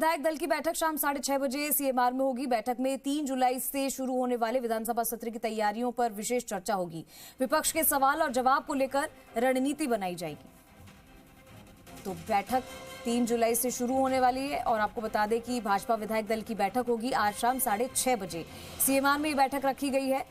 विधायक दल की बैठक शाम 6:30 बजे सीएमआर में होगी। बैठक में 3 जुलाई से शुरू होने वाले विधानसभा सत्र की तैयारियों पर विशेष चर्चा होगी। विपक्ष के सवाल और जवाब को लेकर रणनीति बनाई जाएगी। तो बैठक 3 जुलाई से शुरू होने वाली है और आपको बता दें कि भाजपा विधायक दल की बैठक होगी आज शाम 6:30 बजे। सीएमआर में ये बैठक रखी गई है।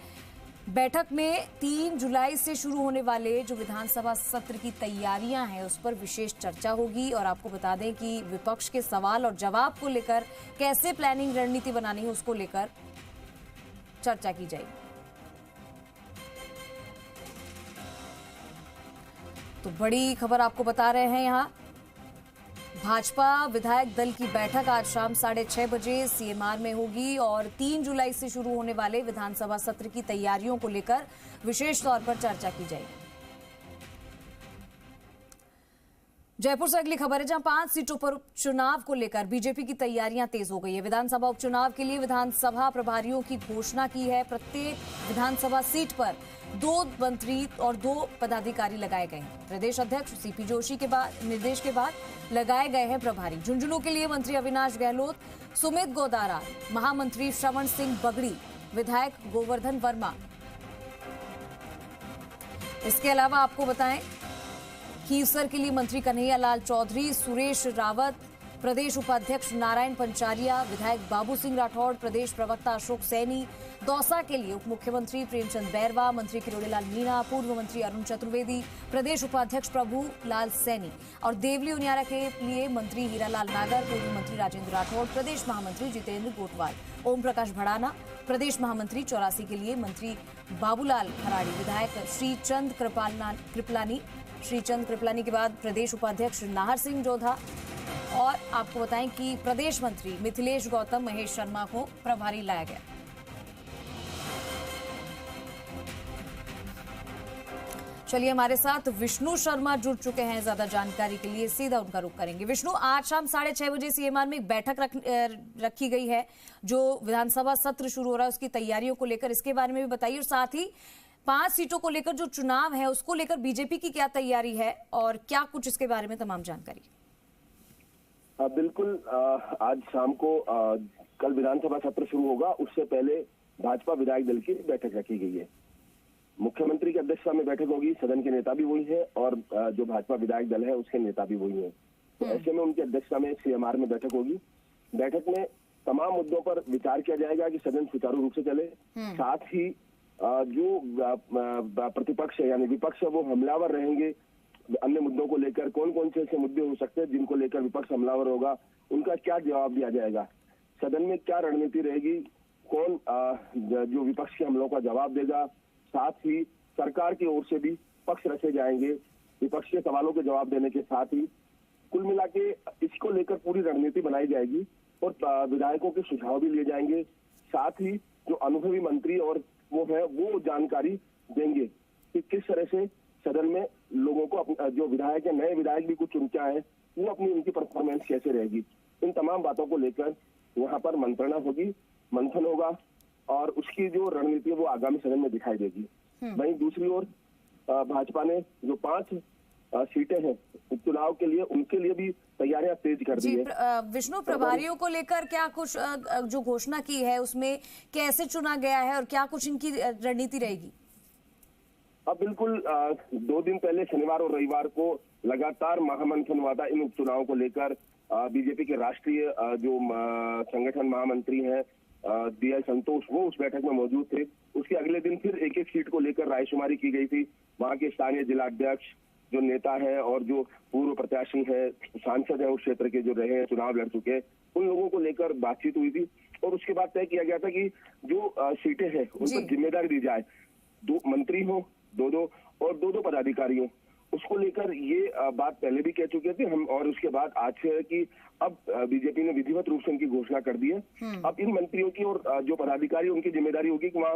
बैठक में 3 जुलाई से शुरू होने वाले जो विधानसभा सत्र की तैयारियां हैं उस पर विशेष चर्चा होगी और आपको बता दें कि विपक्ष के सवाल और जवाब को लेकर कैसे प्लानिंग रणनीति बनानी है उसको लेकर चर्चा की जाएगी। तो बड़ी खबर आपको बता रहे हैं यहां भाजपा विधायक दल की बैठक आज शाम 6:30 बजे सीएमआर में होगी और 3 जुलाई से शुरू होने वाले विधानसभा सत्र की तैयारियों को लेकर विशेष तौर पर चर्चा की जाएगी। जयपुर से अगली खबर है जहां 5 सीटों पर उपचुनाव को लेकर बीजेपी की तैयारियां तेज हो गई है। विधानसभा उपचुनाव के लिए विधानसभा प्रभारियों की घोषणा की है। प्रत्येक विधानसभा सीट पर 2 मंत्री और 2 पदाधिकारी लगाए गए हैं। प्रदेश अध्यक्ष सीपी जोशी के निर्देश के बाद लगाए गए हैं प्रभारी। झुंझुनू के लिए मंत्री अविनाश गहलोत, सुमित गोदारा, महामंत्री श्रवण सिंह बगड़ी, विधायक गोवर्धन वर्मा। इसके अलावा आपको बताएं खीसर के लिए मंत्री कन्हैया लाल चौधरी, सुरेश रावत, प्रदेश उपाध्यक्ष नारायण पंचारिया, विधायक बाबू सिंह राठौड़, प्रदेश प्रवक्ता अशोक सैनी। दौसा के लिए उप मुख्यमंत्री प्रेमचंद बैरवा, मंत्री किरोड़ीलाल मीणा, पूर्व मंत्री अरुण चतुर्वेदी, प्रदेश उपाध्यक्ष प्रभु लाल सैनी और देवली उनियारा के लिए मंत्री हीरालाल नागर, पूर्व मंत्री राजेंद्र राठौड़, प्रदेश महामंत्री जितेंद्र गोटवाल, ओम प्रकाश भड़ाना, प्रदेश महामंत्री 84 के लिए मंत्री बाबूलाल खराड़ी, विधायक श्रीचंद कृपलानी के बाद प्रदेश उपाध्यक्ष नाहर सिंह जोधा और आपको बताएं कि प्रदेश मंत्री मिथिलेश गौतम महेश शर्मा को प्रभारी लाया गया। चलिए हमारे साथ विष्णु शर्मा जुड़ चुके हैं ज्यादा जानकारी के लिए, सीधा उनका रुख करेंगे। विष्णु, आज शाम 6:30 बजे सीएमआर में एक बैठक रखी गई है जो विधानसभा सत्र शुरू हो रहा है उसकी तैयारियों को लेकर, इसके बारे में भी बताइए और साथ ही 5 सीटों को लेकर जो चुनाव है उसको लेकर बीजेपी की क्या तैयारी है और क्या कुछ इसके बारे में तमाम जानकारी। बिल्कुल, आज शाम को कल विधानसभा सत्र शुरू होगा, उससे पहले भाजपा विधायक दल की बैठक रखी गई है। मुख्यमंत्री की अध्यक्षता में बैठक होगी, सदन के नेता भी वही हैं और जो भाजपा विधायक दल है उसके नेता भी वही हैं। तो ऐसे में उनकी अध्यक्षता में सीएमआर में बैठक होगी। बैठक में तमाम मुद्दों पर विचार किया जाएगा कि सदन सुचारू रूप से चले। साथ ही जो प्रतिपक्ष है यानी विपक्ष है वो हमलावर रहेंगे। अन्य मुद्दों को लेकर कौन कौन से ऐसे मुद्दे हो सकते हैं जिनको लेकर विपक्ष हमलावर होगा, उनका क्या जवाब दिया जाएगा, सदन में क्या रणनीति रहेगी, कौन जो विपक्ष के हमलों का जवाब देगा। साथ ही सरकार की ओर से भी पक्ष रखे जाएंगे विपक्ष के सवालों के जवाब देने के साथ ही। कुल मिला के इसको लेकर पूरी रणनीति बनाई जाएगी और विधायकों के सुझाव भी लिए जाएंगे। साथ ही जो अनुभवी मंत्री और वो है वो जानकारी देंगे कि किस तरह से सदन में लोगों को जो विधायक है, नए विधायक भी कुछ चुनते हैं, वो अपनी उनकी परफॉर्मेंस कैसे रहेगी। इन तमाम बातों को लेकर यहाँ पर मंत्रणा होगी, मंथन होगा और उसकी जो रणनीति है वो आगामी सदन में दिखाई देगी। वहीं दूसरी ओर भाजपा ने जो 5 सीटें हैं उपचुनाव के लिए, उनके लिए भी तैयारियां तेज कर दी है। विष्णु, प्रभारियों को लेकर क्या कुछ जो घोषणा की है उसमें कैसे चुना गया है और क्या कुछ इनकी रणनीति रहेगी? अब बिल्कुल 2 दिन पहले शनिवार और रविवार को लगातार महामंथन हुआ था इन उपचुनावों को लेकर। बीजेपी के राष्ट्रीय जो संगठन महामंत्री हैं DI संतोष, वो उस बैठक में मौजूद थे। उसके अगले दिन फिर एक सीट को लेकर रायशुमारी की गई थी। वहां के स्थानीय जिलाध्यक्ष जो नेता है और जो पूर्व प्रत्याशी है, सांसद है उस क्षेत्र के जो रहे हैं, चुनाव लड़ चुके हैं, उन लोगों को लेकर बातचीत हुई थी और उसके बाद तय किया गया था कि जो सीटें हैं उन पर जिम्मेदारी दी जाए। 2 मंत्री हो, 2-2 और 2-2 पदाधिकारी हो। उसको लेकर ये बात पहले भी कह चुके थे हम और उसके बाद आज से है कि अब बीजेपी ने विधिवत रूप से उनकी घोषणा कर दी है। अब इन मंत्रियों की और जो पदाधिकारी उनकी जिम्मेदारी होगी कि वहाँ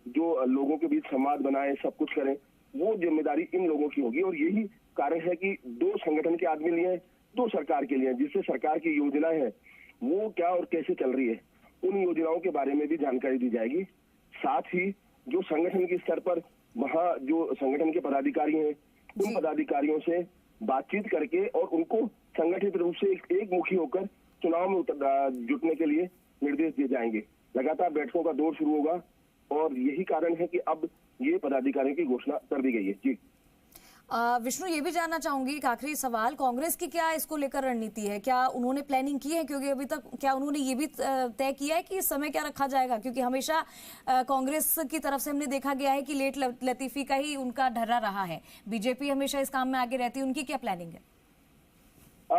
जो लोगों के बीच संवाद बनाए, सब कुछ करें, वो जिम्मेदारी इन लोगों की होगी। और यही कारण है कि 2 संगठन के आदमी लिए हैं, 2 सरकार के लिए, जिससे सरकार की योजनाएं हैं वो क्या और कैसे चल रही है, उन योजनाओं के बारे में भी जानकारी दी जाएगी। साथ ही जो संगठन के स्तर पर वहाँ जो संगठन के पदाधिकारी हैं उन पदाधिकारियों से बातचीत करके और उनको संगठित रूप से एक मुखी होकर चुनाव में जुटने के लिए निर्देश दिए जाएंगे। लगातार बैठकों का दौर शुरू होगा और यही कारण है कि अब ये पदाधिकारियों की घोषणा कर दी गई है। जी विष्णु, ये भी जानना चाहूंगी, एक आखिरी सवाल, कांग्रेस की क्या इसको लेकर रणनीति है? क्या उन्होंने प्लानिंग की है? क्योंकि अभी तक क्या उन्होंने ये भी तय किया है कि इस समय क्या रखा जाएगा? क्योंकि हमेशा कांग्रेस की तरफ से हमने देखा गया है कि लेट लतीफी का ही उनका ढर्रा रहा है। बीजेपी हमेशा इस काम में आगे रहती है, उनकी क्या प्लानिंग है?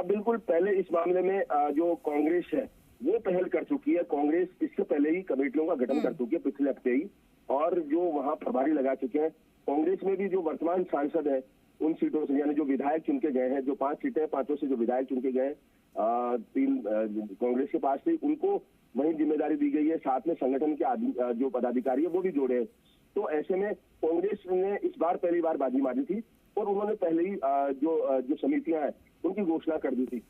बिल्कुल, पहले इस मामले में जो कांग्रेस है वो पहल कर चुकी है। कांग्रेस इससे पहले ही कमेटियों का गठन कर चुकी है, पिछले हफ्ते ही, और जो वहां प्रभारी लगा चुके हैं। कांग्रेस में भी जो वर्तमान सांसद है उन सीटों से, यानी जो विधायक चुन के गए हैं, जो 5 सीटें हैं, 5 से जो विधायक चुन के गए, 3 कांग्रेस के पास से, उनको वही जिम्मेदारी दी गई है। साथ में संगठन के जो पदाधिकारी है वो भी जोड़े हैं। तो ऐसे में कांग्रेस ने इस बार पहली बार बाजी मारी थी और उन्होंने पहले ही जो समितियां हैं उनकी घोषणा कर दी थी।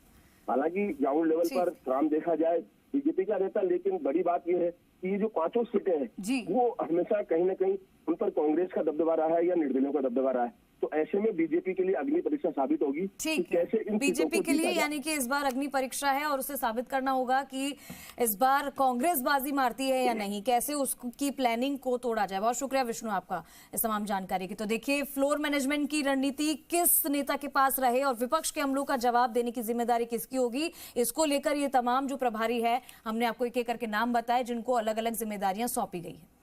हालांकि ग्राउंड लेवल पर काम देखा जाए बीजेपी का रहता, लेकिन बड़ी बात यह है कि ये जो 5 सीटें हैं वो हमेशा कहीं ना कहीं उन पर कांग्रेस का दबदबा रहा है या निर्दलीयों का दबदबा रहा है। तो ऐसे में बीजेपी के लिए अग्नि परीक्षा साबित होगी कि कैसे इन बीजेपी के लिए, यानी कि इस बार अग्नि परीक्षा है और उसे साबित करना होगा कि इस बार कांग्रेस बाजी मारती है या नहीं, कैसे उसकी प्लानिंग को तोड़ा जाए। बहुत शुक्रिया विष्णु आपका इस तमाम जानकारी की। तो देखिए, फ्लोर मैनेजमेंट की रणनीति किस नेता के पास रहे और विपक्ष के हमलों का जवाब देने की जिम्मेदारी किसकी होगी, इसको लेकर ये तमाम जो प्रभारी है, हमने आपको एक एक करके नाम बताए जिनको अलग अलग जिम्मेदारियां सौंपी गई है।